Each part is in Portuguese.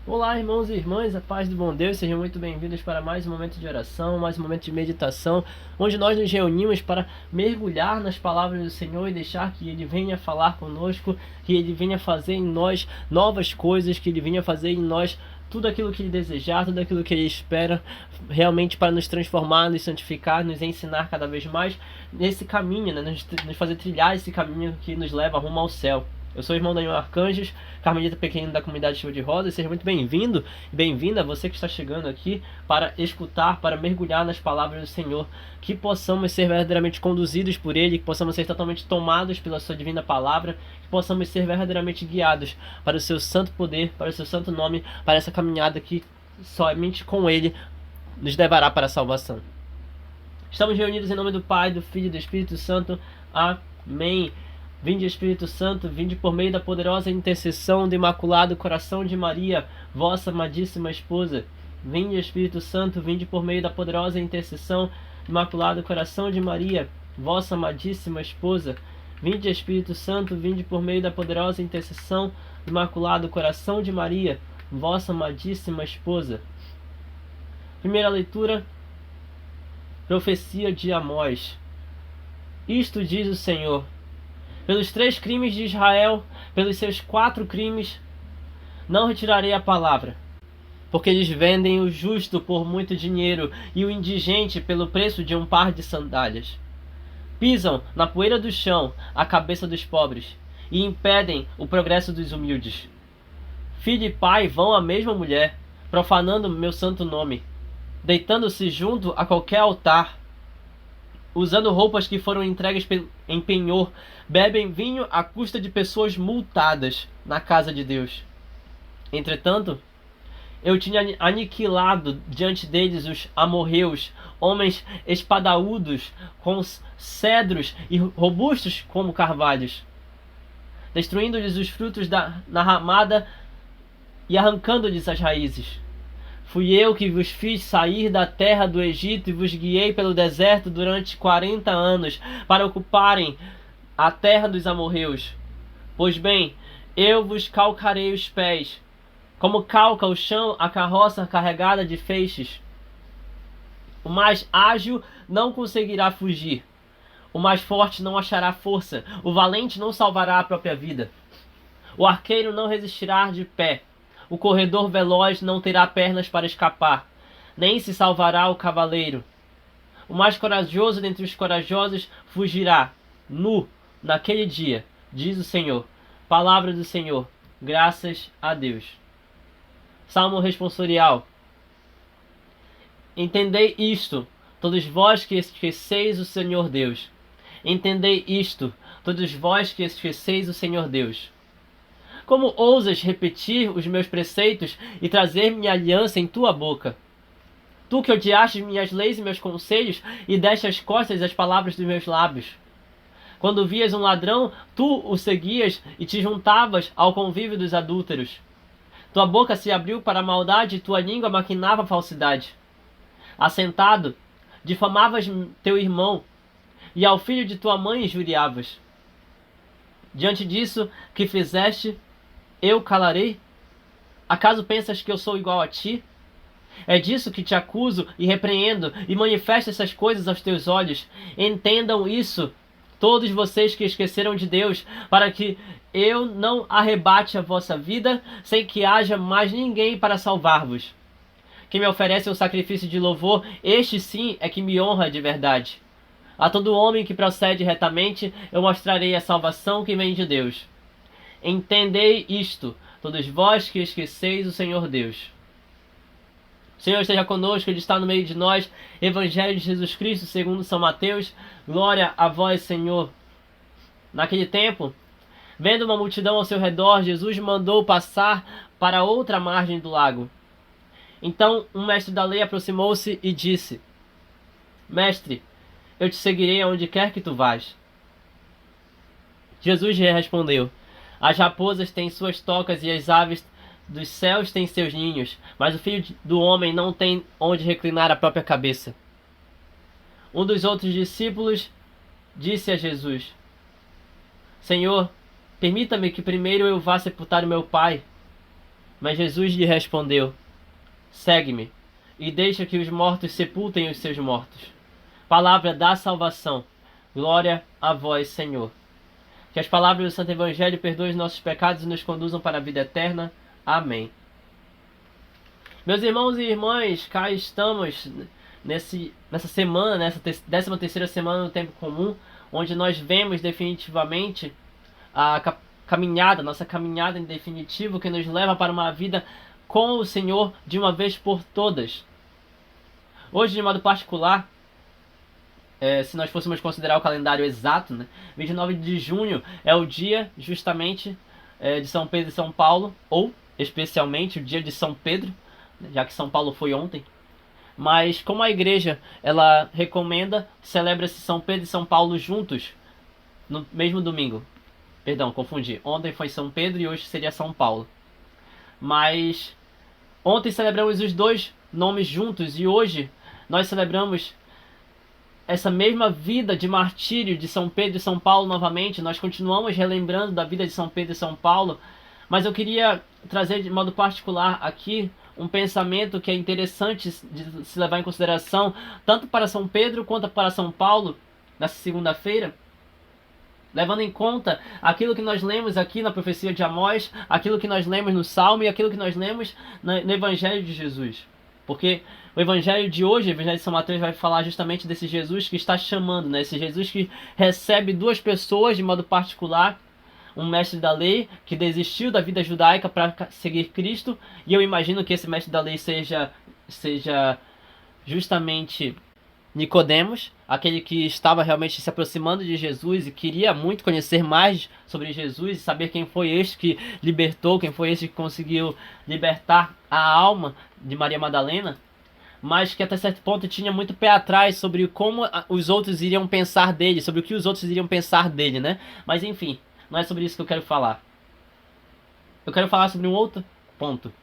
Olá, irmãos e irmãs, a paz do bom Deus, sejam muito bem-vindos para mais um momento de oração, mais um momento de meditação, onde nós nos reunimos para mergulhar nas palavras do Senhor e deixar que Ele venha falar conosco, que Ele venha fazer em nós novas coisas, que Ele venha fazer em nós tudo aquilo que Ele desejar, tudo aquilo que Ele espera, realmente para nos transformar, nos santificar, nos ensinar cada vez mais nesse caminho, né? Nos fazer trilhar esse caminho que nos leva rumo ao céu. Eu sou o irmão Daniel Arcanjos, carmelita pequeno da comunidade Chuva de Rosas. Seja muito bem-vindo e bem-vinda você que está chegando aqui para escutar, para mergulhar nas palavras do Senhor. Que possamos ser verdadeiramente conduzidos por Ele, que possamos ser totalmente tomados pela Sua divina palavra, que possamos ser verdadeiramente guiados para o Seu santo poder, para o Seu santo nome, para essa caminhada que somente com Ele nos levará para a salvação. Estamos reunidos em nome do Pai, do Filho e do Espírito Santo. Amém. Vinde, Espírito Santo, vinde por meio da poderosa intercessão do Imaculado Coração de Maria, vossa amadíssima esposa. Vinde, Espírito Santo, vinde por meio da poderosa intercessão do Imaculado Coração de Maria, vossa amadíssima esposa. Vinde, Espírito Santo, vinde por meio da poderosa intercessão do Imaculado Coração de Maria, vossa amadíssima esposa. Primeira leitura, profecia de Amós. Isto diz o Senhor: pelos 3 crimes de Israel, pelos seus 4 crimes, não retirarei a palavra. Porque eles vendem o justo por muito dinheiro e o indigente pelo preço de um par de sandálias. Pisam na poeira do chão a cabeça dos pobres e impedem o progresso dos humildes. Filho e pai vão à mesma mulher, profanando meu santo nome, deitando-se junto a qualquer altar, usando roupas que foram entregues em penhor, bebem vinho à custa de pessoas multadas na casa de Deus. Entretanto, eu tinha aniquilado diante deles os amorreus, homens espadaúdos, com cedros e robustos como carvalhos, destruindo-lhes os frutos na ramada e arrancando-lhes as raízes. Fui eu que vos fiz sair da terra do Egito e vos guiei pelo deserto durante 40 anos para ocuparem a terra dos amorreus. Pois bem, eu vos calcarei os pés, como calca o chão a carroça carregada de feixes. O mais ágil não conseguirá fugir. O mais forte não achará força. O valente não salvará a própria vida. O arqueiro não resistirá de pé. O corredor veloz não terá pernas para escapar, nem se salvará o cavaleiro. O mais corajoso dentre os corajosos fugirá, nu, naquele dia, diz o Senhor. Palavra do Senhor. Graças a Deus. Salmo responsorial. Entendei isto, todos vós que esqueceis o Senhor Deus. Entendei isto, todos vós que esqueceis o Senhor Deus. Como ousas repetir os meus preceitos e trazer minha aliança em tua boca? Tu que odiaste minhas leis e meus conselhos e deste as costas às palavras dos meus lábios. Quando vias um ladrão, tu o seguias e te juntavas ao convívio dos adúlteros. Tua boca se abriu para a maldade e tua língua maquinava a falsidade. Assentado, difamavas teu irmão e ao filho de tua mãe injuriavas. Diante disso que fizeste, eu calarei? Acaso pensas que eu sou igual a ti? É disso que te acuso e repreendo e manifesto essas coisas aos teus olhos. Entendam isso, todos vocês que esqueceram de Deus, para que eu não arrebate a vossa vida sem que haja mais ninguém para salvar-vos. Quem me oferece um sacrifício de louvor, este sim é que me honra de verdade. A todo homem que procede retamente, eu mostrarei a salvação que vem de Deus. Entendei isto, todos vós que esqueceis o Senhor Deus. O Senhor esteja conosco, Ele está no meio de nós. Evangelho de Jesus Cristo, segundo São Mateus. Glória a vós, Senhor. Naquele tempo, vendo uma multidão ao seu redor, Jesus mandou passar para outra margem do lago. Então um mestre da lei aproximou-se e disse: Mestre, eu te seguirei aonde quer que tu vás. Jesus lhe respondeu: As raposas têm suas tocas e as aves dos céus têm seus ninhos, mas o filho do homem não tem onde reclinar a própria cabeça. Um dos outros discípulos disse a Jesus: Senhor, permita-me que primeiro eu vá sepultar o meu pai. Mas Jesus lhe respondeu: segue-me, e deixa que os mortos sepultem os seus mortos. Palavra da salvação. Glória a vós, Senhor. Que as palavras do Santo Evangelho perdoem os nossos pecados e nos conduzam para a vida eterna. Amém. Meus irmãos e irmãs, cá estamos nessa semana, nessa 13ª semana do Tempo Comum, onde nós vemos definitivamente a caminhada, nossa caminhada em definitivo, que nos leva para uma vida com o Senhor de uma vez por todas. Hoje, de modo particular, se nós fôssemos considerar o calendário exato, né, 29 de junho é o dia justamente de São Pedro e São Paulo, ou especialmente o dia de São Pedro, já que São Paulo foi ontem. Mas como a igreja ela recomenda, celebra-se São Pedro e São Paulo juntos no mesmo domingo. Perdão, confundi. Ontem foi São Pedro e hoje seria São Paulo. Mas ontem celebramos os dois nomes juntos e hoje nós celebramos essa mesma vida de martírio de São Pedro e São Paulo novamente. Nós continuamos relembrando da vida de São Pedro e São Paulo, mas eu queria trazer de modo particular aqui um pensamento que é interessante de se levar em consideração, tanto para São Pedro quanto para São Paulo, nessa segunda-feira, levando em conta aquilo que nós lemos aqui na profecia de Amós, aquilo que nós lemos no Salmo e aquilo que nós lemos no Evangelho de Jesus. Porque o Evangelho de hoje, o Evangelho de São Mateus, vai falar justamente desse Jesus que está chamando, né? Esse Jesus que recebe duas pessoas de modo particular, um mestre da lei que desistiu da vida judaica para seguir Cristo, e eu imagino que esse mestre da lei seja justamente Nicodemos, aquele que estava realmente se aproximando de Jesus e queria muito conhecer mais sobre Jesus e saber quem foi este que libertou, quem foi este que conseguiu libertar a alma de Maria Madalena, mas que até certo ponto tinha muito pé atrás sobre como os outros iriam pensar dele, sobre o que os outros iriam pensar dele, né? Mas enfim, não é sobre isso que eu quero falar. Eu quero falar sobre um outro ponto.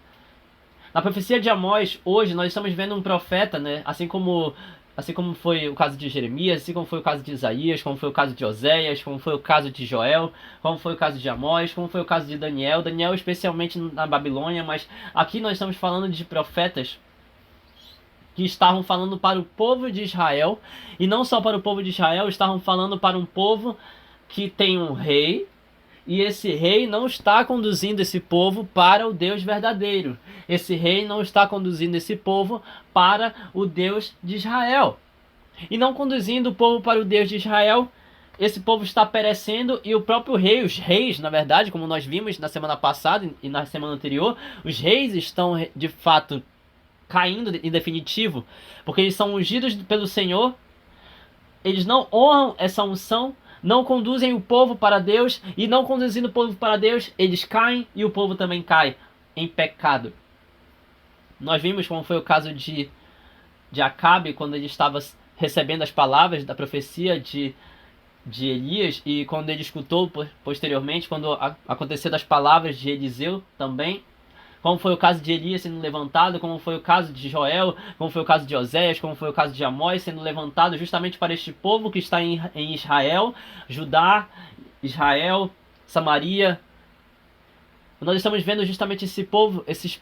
Na profecia de Amós, hoje nós estamos vendo um profeta, né? Assim como foi o caso de Jeremias, assim como foi o caso de Isaías, como foi o caso de Oséias, como foi o caso de Joel, como foi o caso de Amós, como foi o caso de Daniel. Daniel especialmente na Babilônia, mas aqui nós estamos falando de profetas que estavam falando para o povo de Israel, e não só para o povo de Israel, estavam falando para um povo que tem um rei, e esse rei não está conduzindo esse povo para o Deus verdadeiro. Esse rei não está conduzindo esse povo para o Deus de Israel. E não conduzindo o povo para o Deus de Israel, esse povo está perecendo, e o próprio rei, os reis, na verdade, como nós vimos na semana passada e na semana anterior, os reis estão de fato caindo em definitivo, porque eles são ungidos pelo Senhor, eles não honram essa unção, não conduzem o povo para Deus, e não conduzindo o povo para Deus, eles caem e o povo também cai em pecado. Nós vimos como foi o caso de Acabe, quando ele estava recebendo as palavras da profecia de Elias, e quando ele escutou posteriormente, quando aconteceu das palavras de Eliseu também, como foi o caso de Elias sendo levantado, como foi o caso de Joel, como foi o caso de Oséias, como foi o caso de Amós sendo levantado justamente para este povo que está em Israel, Judá, Israel, Samaria. Nós estamos vendo justamente esses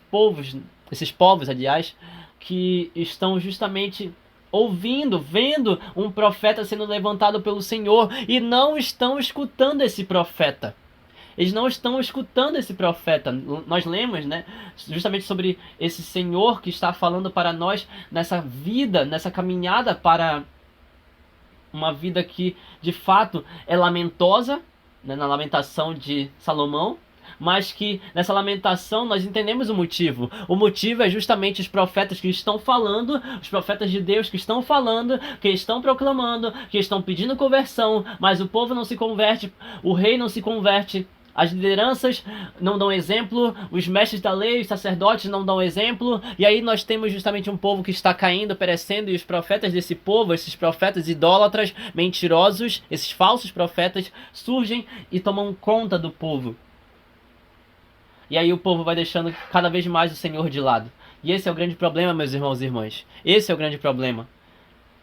povos, aliás, que estão justamente ouvindo, vendo um profeta sendo levantado pelo Senhor e não estão escutando esse profeta. Eles não estão escutando esse profeta. Nós lemos, né, justamente sobre esse Senhor que está falando para nós nessa vida, nessa caminhada para uma vida que de fato é lamentosa, né, na lamentação de Salomão, mas que nessa lamentação nós entendemos o motivo. O motivo é justamente os profetas que estão falando, os profetas de Deus que estão falando, que estão proclamando, que estão pedindo conversão, mas o povo não se converte, o rei não se converte. As lideranças não dão exemplo, os mestres da lei, os sacerdotes não dão exemplo, e aí nós temos justamente um povo que está caindo, perecendo, e os profetas desse povo, esses profetas idólatras, mentirosos, esses falsos profetas, surgem e tomam conta do povo. E aí o povo vai deixando cada vez mais o Senhor de lado. E esse é o grande problema, meus irmãos e irmãs. Esse é o grande problema.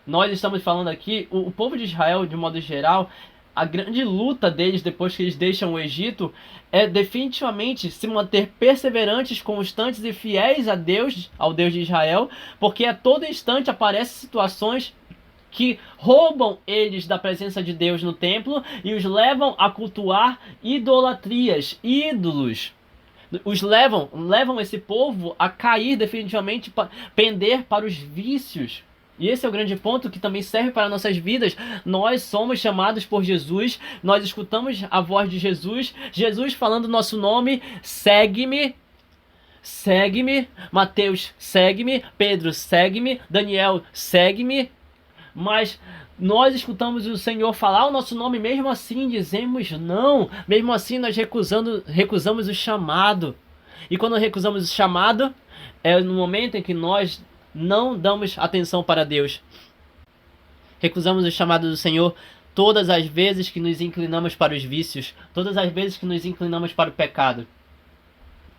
Nós estamos falando aqui, o povo de Israel, de modo geral, a grande luta deles depois que eles deixam o Egito é definitivamente se manter perseverantes, constantes e fiéis a Deus, ao Deus de Israel, porque a todo instante aparecem situações que roubam eles da presença de Deus no templo e os levam a cultuar idolatrias, ídolos. Levam esse povo a cair definitivamente, pender para os vícios. E esse é o grande ponto que também serve para nossas vidas. Nós somos chamados por Jesus, nós escutamos a voz de Jesus, Jesus falando o nosso nome: segue-me, segue-me, Mateus, segue-me, Pedro, segue-me, Daniel, segue-me. Mas nós escutamos o Senhor falar o nosso nome, mesmo assim dizemos não, mesmo assim nós recusamos o chamado. E quando recusamos o chamado, é no momento em que nós não damos atenção para Deus. Recusamos o chamado do Senhor todas as vezes que nos inclinamos para os vícios, todas as vezes que nos inclinamos para o pecado.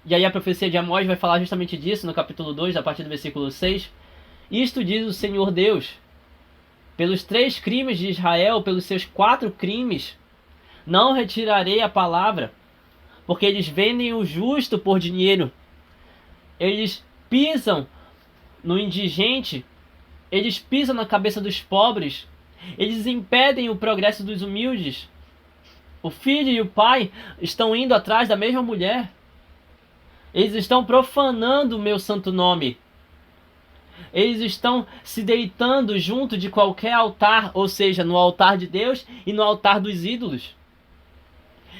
E aí a profecia de Amós vai falar justamente disso no capítulo 2, a partir do versículo 6. Isto diz o Senhor Deus: pelos 3 crimes de Israel, pelos seus 4 crimes, não retirarei a palavra, porque eles vendem o justo por dinheiro. Eles pisam no indigente, eles pisam na cabeça dos pobres, eles impedem o progresso dos humildes. O filho e o pai estão indo atrás da mesma mulher. Eles estão profanando o meu santo nome. Eles estão se deitando junto de qualquer altar, ou seja, no altar de Deus e no altar dos ídolos.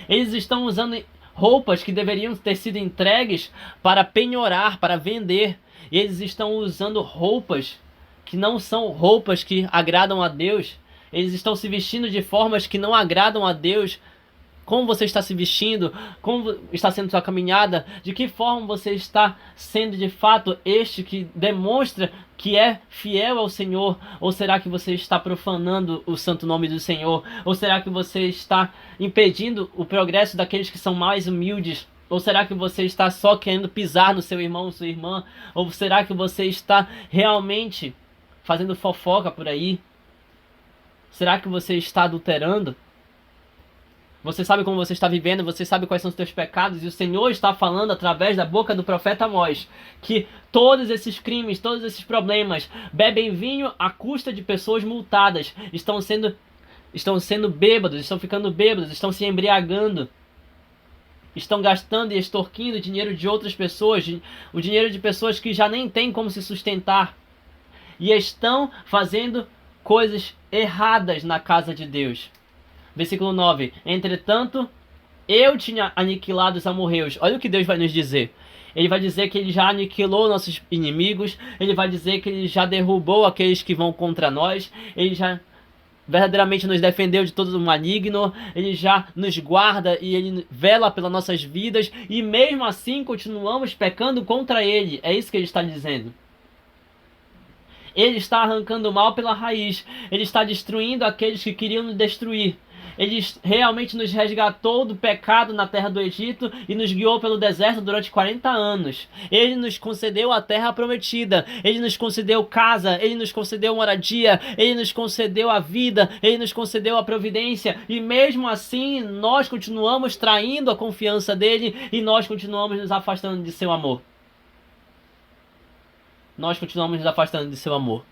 Eles estão usando roupas que deveriam ter sido entregues para penhorar, para vender. E eles estão usando roupas que não são roupas que agradam a Deus. Eles estão se vestindo de formas que não agradam a Deus. Como você está se vestindo? Como está sendo sua caminhada? De que forma você está sendo de fato este que demonstra que é fiel ao Senhor? Ou será que você está profanando o santo nome do Senhor? Ou será que você está impedindo o progresso daqueles que são mais humildes? Ou será que você está só querendo pisar no seu irmão ou sua irmã? Ou será que você está realmente fazendo fofoca por aí? Será que você está adulterando? Você sabe como você está vivendo, você sabe quais são os teus pecados, e o Senhor está falando através da boca do profeta Amós que todos esses crimes, todos esses problemas, bebem vinho à custa de pessoas multadas, estão sendo bêbados, estão ficando bêbados, estão se embriagando, estão gastando e extorquindo dinheiro de outras pessoas, o dinheiro de pessoas que já nem têm como se sustentar, e estão fazendo coisas erradas na casa de Deus. Versículo 9. Entretanto, eu tinha aniquilado os amorreus. Olha o que Deus vai nos dizer. Ele vai dizer que ele já aniquilou nossos inimigos. Ele vai dizer que ele já derrubou aqueles que vão contra nós. Ele já verdadeiramente nos defendeu de todo o maligno. Ele já nos guarda e ele vela pelas nossas vidas. E mesmo assim continuamos pecando contra ele. É isso que ele está dizendo. Ele está arrancando o mal pela raiz. Ele está destruindo aqueles que queriam nos destruir. Ele realmente nos resgatou do pecado na terra do Egito e nos guiou pelo deserto durante 40 anos. Ele nos concedeu a terra prometida. Ele nos concedeu casa. Ele nos concedeu moradia. Ele nos concedeu a vida. Ele nos concedeu a providência. E mesmo assim, nós continuamos traindo a confiança dele e nós continuamos nos afastando de seu amor. Nós continuamos nos afastando de seu amor.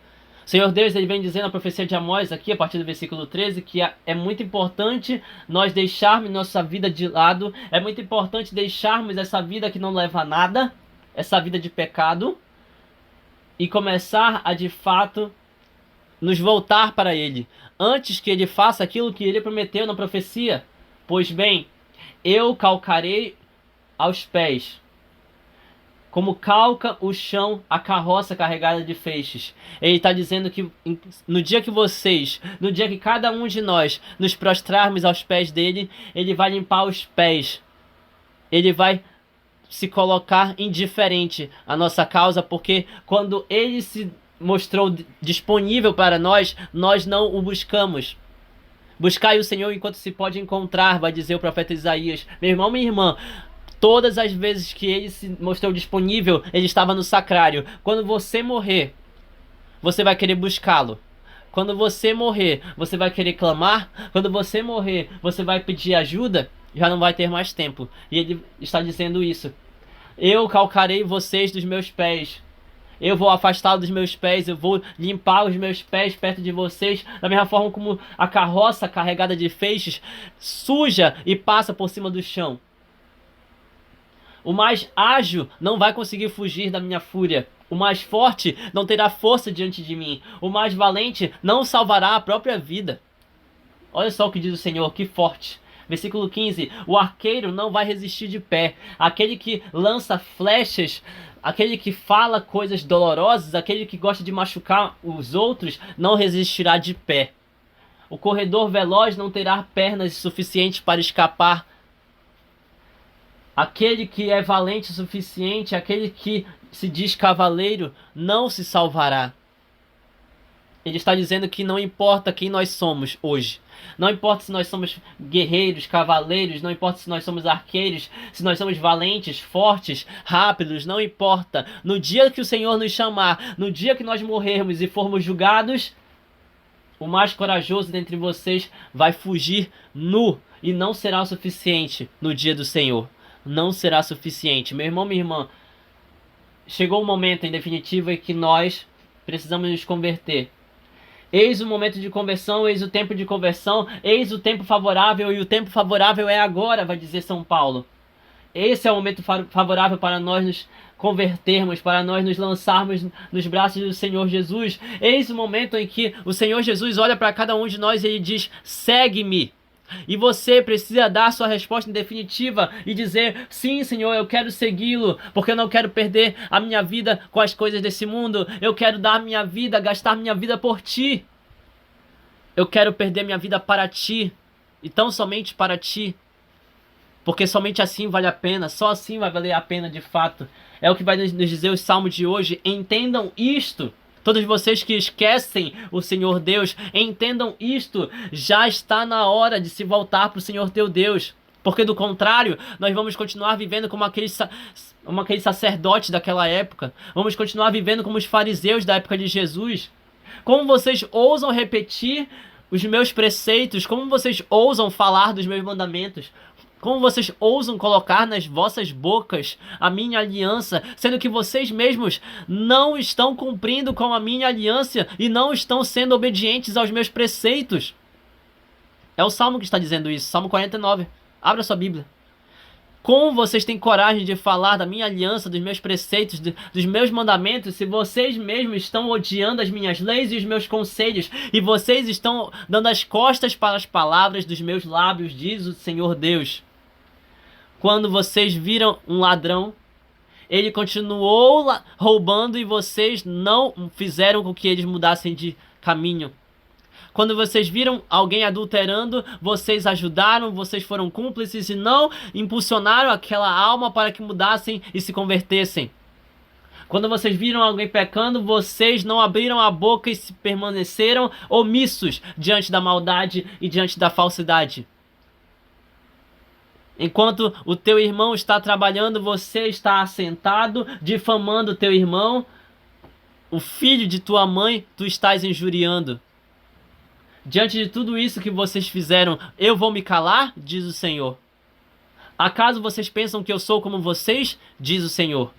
O Senhor Deus, ele vem dizendo na profecia de Amós aqui, a partir do versículo 13, que é muito importante nós deixarmos nossa vida de lado, é muito importante deixarmos essa vida que não leva a nada, essa vida de pecado, e começar a de fato nos voltar para ele, antes que ele faça aquilo que ele prometeu na profecia. Pois bem, eu calcarei aos pés, como calca o chão a carroça carregada de feixes. Ele está dizendo que no dia que cada um de nós nos prostrarmos aos pés dele, ele vai limpar os pés. Ele vai se colocar indiferente à nossa causa, porque quando ele se mostrou disponível para nós, nós não o buscamos. Buscai o Senhor enquanto se pode encontrar, vai dizer o profeta Isaías. Meu irmão, minha irmã, todas as vezes que ele se mostrou disponível, ele estava no sacrário. Quando você morrer, você vai querer buscá-lo. quando você morrer, você vai querer clamar? Quando você morrer, você vai pedir ajuda? Já não vai ter mais tempo. E ele está dizendo isso. Eu calcarei vocês dos meus pés. Eu vou afastá-los dos meus pés, eu vou limpar os meus pés perto de vocês, da mesma forma como a carroça carregada de feixes suja e passa por cima do chão. O mais ágil não vai conseguir fugir da minha fúria. O mais forte não terá força diante de mim. O mais valente não salvará a própria vida. Olha só o que diz o Senhor, que forte. Versículo 15. O arqueiro não vai resistir de pé. Aquele que lança flechas, aquele que fala coisas dolorosas, aquele que gosta de machucar os outros, não resistirá de pé. O corredor veloz não terá pernas suficientes para escapar. Aquele que é valente o suficiente, aquele que se diz cavaleiro, não se salvará. Ele está dizendo que não importa quem nós somos hoje. Não importa se nós somos guerreiros, cavaleiros, não importa se nós somos arqueiros, se nós somos valentes, fortes, rápidos, não importa. No dia que o Senhor nos chamar, no dia que nós morrermos e formos julgados, o mais corajoso dentre vocês vai fugir nu e não será o suficiente no dia do Senhor. Não será suficiente. Meu irmão, minha irmã, chegou o momento em definitivo em que nós precisamos nos converter. Eis o momento de conversão, eis o tempo de conversão, eis o tempo favorável, e o tempo favorável é agora, vai dizer São Paulo. Esse é o momento favorável para nós nos convertermos, para nós nos lançarmos nos braços do Senhor Jesus. Eis o momento em que o Senhor Jesus olha para cada um de nós e ele diz: segue-me. E você precisa dar sua resposta em definitiva e dizer: sim, Senhor, eu quero segui-lo, porque eu não quero perder a minha vida com as coisas desse mundo. Eu quero dar minha vida, gastar minha vida por ti. Eu quero perder minha vida para ti, e tão somente para ti. Porque somente assim vale a pena, só assim vai valer a pena de fato. É o que vai nos dizer o Salmo de hoje. Entendam isto. Todos vocês que esquecem o Senhor Deus, entendam isto. Já está na hora de se voltar para o Senhor teu Deus. Porque do contrário, nós vamos continuar vivendo como aqueles sacerdotes daquela época. Vamos continuar vivendo como os fariseus da época de Jesus. Como vocês ousam repetir os meus preceitos? Como vocês ousam falar dos meus mandamentos? Como vocês ousam colocar nas vossas bocas a minha aliança, sendo que vocês mesmos não estão cumprindo com a minha aliança e não estão sendo obedientes aos meus preceitos? É o Salmo que está dizendo isso, Salmo 49. Abra sua Bíblia. Como vocês têm coragem de falar da minha aliança, dos meus preceitos, dos meus mandamentos, se vocês mesmos estão odiando as minhas leis e os meus conselhos, e vocês estão dando as costas para as palavras dos meus lábios, diz o Senhor Deus. Quando vocês viram um ladrão, ele continuou roubando e vocês não fizeram com que eles mudassem de caminho. Quando vocês viram alguém adulterando, vocês ajudaram, vocês foram cúmplices e não impulsionaram aquela alma para que mudassem e se convertessem. Quando vocês viram alguém pecando, vocês não abriram a boca e se permaneceram omissos diante da maldade e diante da falsidade. Enquanto o teu irmão está trabalhando, você está assentado, difamando o teu irmão. O filho de tua mãe, tu estás injuriando. Diante de tudo isso que vocês fizeram, eu vou me calar? Diz o Senhor. Acaso vocês pensam que eu sou como vocês? Diz o Senhor.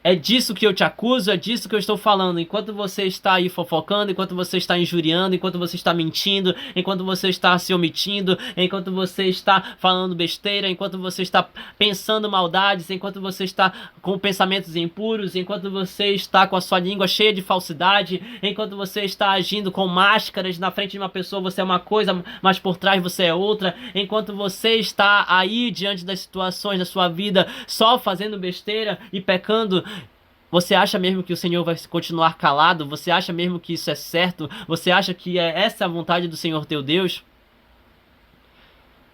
É disso que eu te acuso, é disso que eu estou falando. Enquanto você está aí fofocando, enquanto você está injuriando, enquanto você está mentindo, enquanto você está se omitindo, enquanto você está falando besteira, enquanto você está pensando maldades, enquanto você está com pensamentos impuros, enquanto você está com a sua língua cheia de falsidade, enquanto você está agindo com máscaras, na frente de uma pessoa você é uma coisa, mas por trás você é outra, enquanto você está aí diante das situações da sua vida só fazendo besteira e pecando, você acha mesmo que o Senhor vai continuar calado? Você acha mesmo que isso é certo? Você acha que essa é a vontade do Senhor teu Deus?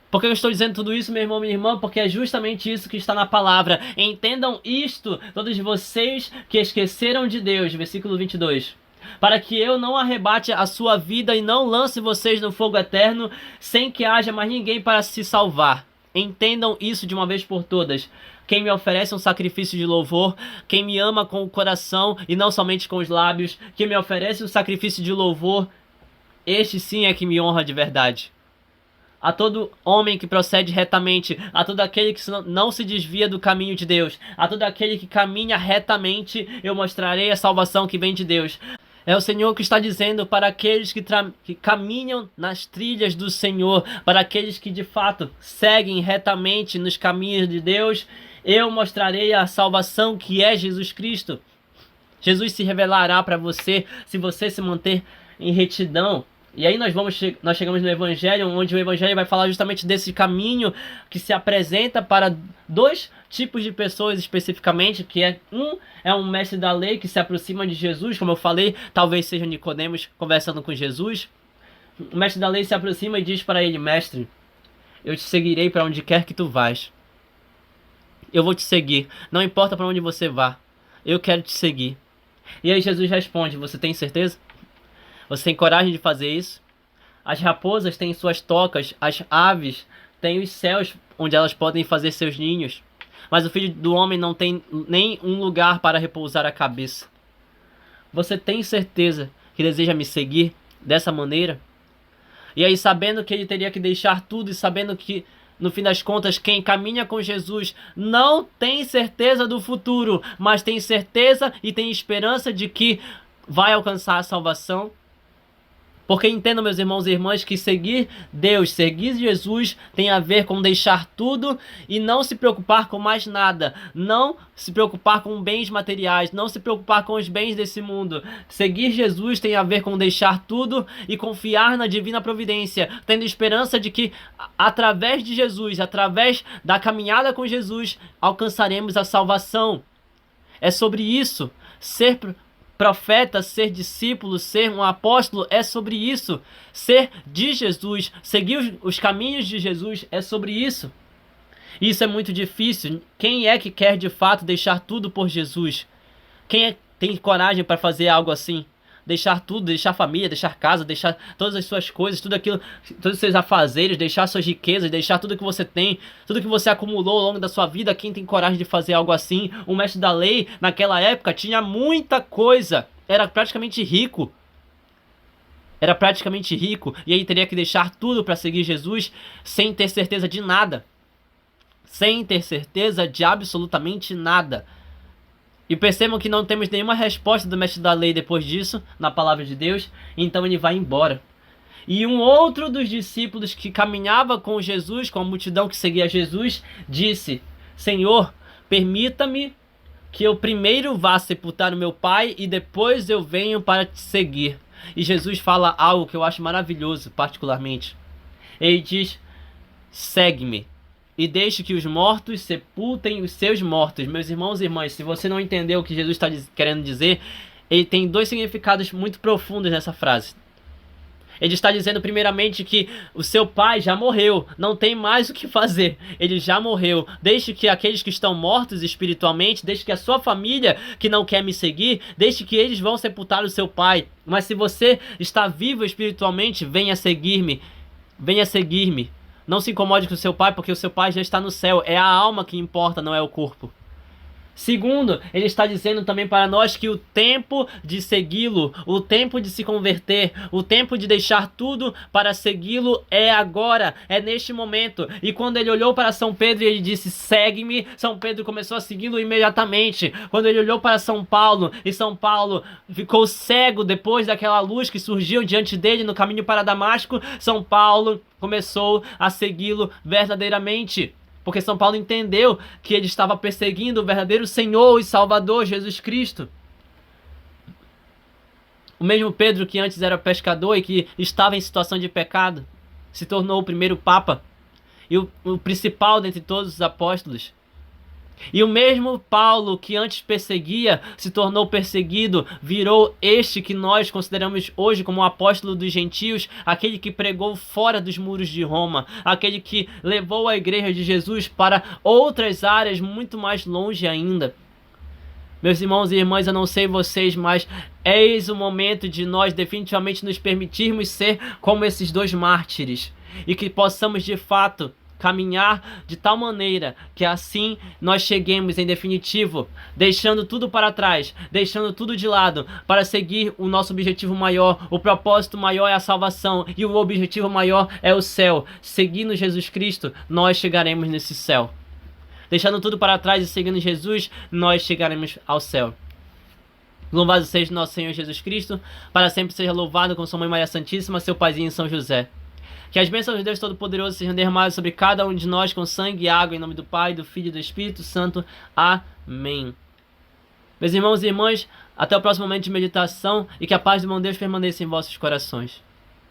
Por que eu estou dizendo tudo isso, meu irmão, minha irmã? Porque é justamente isso que está na palavra. Entendam isto, todos vocês que esqueceram de Deus. Versículo 22. Para que eu não arrebate a sua vida e não lance vocês no fogo eterno, sem que haja mais ninguém para se salvar. Entendam isso de uma vez por todas. Quem me oferece um sacrifício de louvor, quem me ama com o coração e não somente com os lábios, quem me oferece um sacrifício de louvor, este sim é que me honra de verdade. A todo homem que procede retamente, a todo aquele que não se desvia do caminho de Deus, a todo aquele que caminha retamente, eu mostrarei a salvação que vem de Deus. É o Senhor que está dizendo para aqueles que caminham nas trilhas do Senhor, para aqueles que de fato seguem retamente nos caminhos de Deus, eu mostrarei a salvação que é Jesus Cristo. Jesus se revelará para você se você se manter em retidão. E aí nós chegamos no Evangelho, onde o Evangelho vai falar justamente desse caminho que se apresenta para dois tipos de pessoas especificamente, que é um mestre da lei que se aproxima de Jesus, como eu falei, talvez seja Nicodemos conversando com Jesus. O mestre da lei se aproxima e diz para ele: mestre, eu te seguirei para onde quer que tu vás. Eu vou te seguir, não importa para onde você vá, eu quero te seguir. E aí Jesus responde: você tem certeza? Você tem coragem de fazer isso? As raposas têm suas tocas, as aves têm os céus onde elas podem fazer seus ninhos, mas o Filho do Homem não tem nem um lugar para repousar a cabeça. Você tem certeza que deseja me seguir dessa maneira? E aí, sabendo que ele teria que deixar tudo e sabendo que, no fim das contas, quem caminha com Jesus não tem certeza do futuro, mas tem certeza e tem esperança de que vai alcançar a salvação. Porque entendam, meus irmãos e irmãs, que seguir Deus, seguir Jesus tem a ver com deixar tudo e não se preocupar com mais nada. Não se preocupar com bens materiais, não se preocupar com os bens desse mundo. Seguir Jesus tem a ver com deixar tudo e confiar na divina providência, tendo esperança de que através de Jesus, através da caminhada com Jesus, alcançaremos a salvação. É sobre isso. Ser profeta, ser discípulo, ser um apóstolo, é sobre isso. Ser de Jesus, seguir os caminhos de Jesus, é sobre isso. Isso é muito difícil. Quem é que quer de fato deixar tudo por Jesus? Quem tem coragem para fazer algo assim? Deixar tudo, deixar família, deixar casa, deixar todas as suas coisas, tudo aquilo, todos os seus afazeres, deixar suas riquezas, deixar tudo que você tem, tudo que você acumulou ao longo da sua vida. Quem tem coragem de fazer algo assim? O mestre da lei, naquela época, tinha muita coisa, era praticamente rico. E aí teria que deixar tudo para seguir Jesus sem ter certeza de nada. Sem ter certeza de absolutamente nada. E percebam que não temos nenhuma resposta do mestre da lei depois disso, na palavra de Deus, então ele vai embora. E um outro dos discípulos que caminhava com Jesus, com a multidão que seguia Jesus, disse: Senhor, permita-me que eu primeiro vá sepultar o meu pai e depois eu venho para te seguir. E Jesus fala algo que eu acho maravilhoso, particularmente. Ele diz: segue-me e deixe que os mortos sepultem os seus mortos. Meus irmãos e irmãs, se você não entendeu o que Jesus está querendo dizer, ele tem dois significados muito profundos nessa frase. Ele está dizendo primeiramente que o seu pai já morreu, não tem mais o que fazer, ele já morreu. Deixe que aqueles que estão mortos espiritualmente, deixe que a sua família que não quer me seguir, deixe que eles vão sepultar o seu pai. Mas se você está vivo espiritualmente, venha seguir-me, venha seguir-me. Não se incomode com o seu pai, porque o seu pai já está no céu. É a alma que importa, não é o corpo. Segundo, ele está dizendo também para nós que o tempo de segui-lo, o tempo de se converter, o tempo de deixar tudo para segui-lo é agora, é neste momento. E quando ele olhou para São Pedro e ele disse: segue-me, São Pedro começou a segui-lo imediatamente. Quando ele olhou para São Paulo e São Paulo ficou cego depois daquela luz que surgiu diante dele no caminho para Damasco, São Paulo começou a segui-lo verdadeiramente. Porque São Paulo entendeu que ele estava perseguindo o verdadeiro Senhor e Salvador, Jesus Cristo. O mesmo Pedro que antes era pescador e que estava em situação de pecado, se tornou o primeiro Papa e o principal dentre todos os apóstolos. E o mesmo Paulo que antes perseguia, se tornou perseguido, virou este que nós consideramos hoje como o apóstolo dos gentios, aquele que pregou fora dos muros de Roma, aquele que levou a igreja de Jesus para outras áreas muito mais longe ainda. Meus irmãos e irmãs, eu não sei vocês, mas eis o momento de nós definitivamente nos permitirmos ser como esses dois mártires e que possamos de fato caminhar de tal maneira que assim nós cheguemos em definitivo, deixando tudo para trás, deixando tudo de lado, para seguir o nosso objetivo maior. O propósito maior é a salvação e o objetivo maior é o céu. Seguindo Jesus Cristo, nós chegaremos nesse céu. Deixando tudo para trás e seguindo Jesus, nós chegaremos ao céu. Louvado seja nosso Senhor Jesus Cristo, para sempre seja louvado com sua Mãe Maria Santíssima, seu Paizinho São José. Que as bênçãos de Deus Todo-Poderoso sejam derramadas sobre cada um de nós com sangue e água, em nome do Pai, do Filho e do Espírito Santo. Amém. Meus irmãos e irmãs, até o próximo momento de meditação e que a paz do bom Deus permaneça em vossos corações.